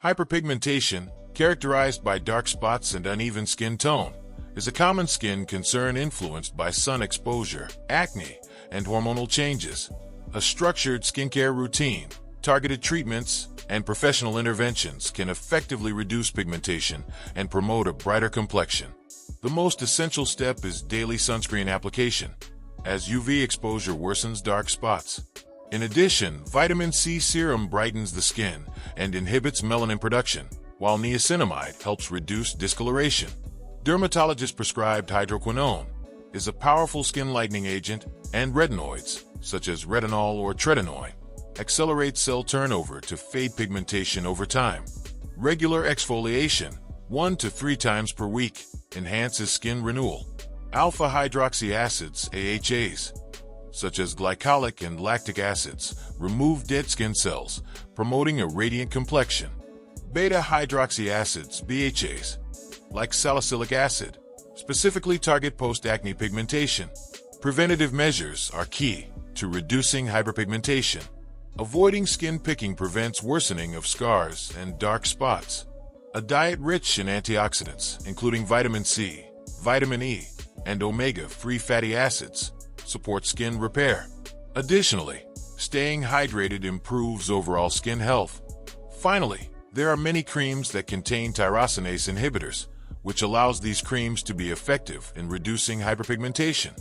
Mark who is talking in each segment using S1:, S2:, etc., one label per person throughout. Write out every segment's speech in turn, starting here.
S1: Hyperpigmentation, characterized by dark spots and uneven skin tone, is a common skin concern influenced by sun exposure, acne, and hormonal changes. A structured skincare routine, targeted treatments, and professional interventions can effectively reduce pigmentation and promote a brighter complexion. The most essential step is daily sunscreen application, as UV exposure worsens dark spots. In addition, vitamin C serum brightens the skin and inhibits melanin production, while niacinamide helps reduce discoloration. Dermatologist-prescribed hydroquinone is a powerful skin lightening agent, and retinoids, such as retinol or tretinoin, accelerate cell turnover to fade pigmentation over time. Regular exfoliation, 1 to 3 times per week, enhances skin renewal. Alpha-hydroxy acids, AHAs, such as glycolic and lactic acids, remove dead skin cells, promoting a radiant complexion. Beta-hydroxy acids, BHAs, like salicylic acid, specifically target post-acne pigmentation. Preventative measures are key to reducing hyperpigmentation. Avoiding skin picking prevents worsening of scars and dark spots. A diet rich in antioxidants, including vitamin C, vitamin E, and omega-3 fatty acids, supports skin repair. Additionally, staying hydrated improves overall skin health. Finally, there are many creams that contain tyrosinase inhibitors, which allows these creams to be effective in reducing hyperpigmentation.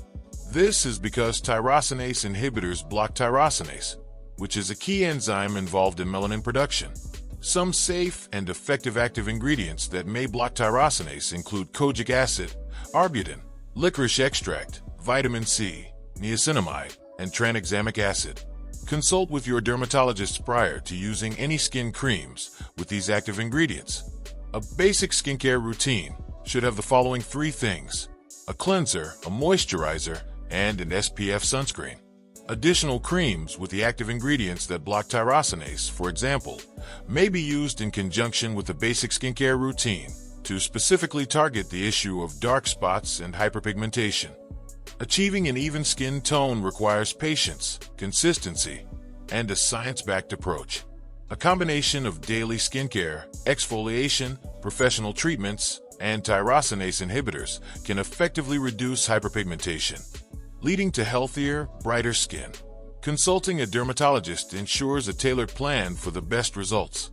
S1: This is because tyrosinase inhibitors block tyrosinase, which is a key enzyme involved in melanin production. Some safe and effective active ingredients that may block tyrosinase include kojic acid, arbutin, licorice extract, vitamin C, niacinamide, and tranexamic acid. Consult with your dermatologist prior to using any skin creams with these active ingredients. A basic skincare routine should have the following 3 things: a cleanser, a moisturizer, and an SPF sunscreen. Additional creams with the active ingredients that block tyrosinase, for example, may be used in conjunction with a basic skincare routine to specifically target the issue of dark spots and hyperpigmentation. Achieving an even skin tone requires patience, consistency, and a science-backed approach. A combination of daily skincare, exfoliation, professional treatments, and tyrosinase inhibitors can effectively reduce hyperpigmentation, leading to healthier, brighter skin. Consulting a dermatologist ensures a tailored plan for the best results.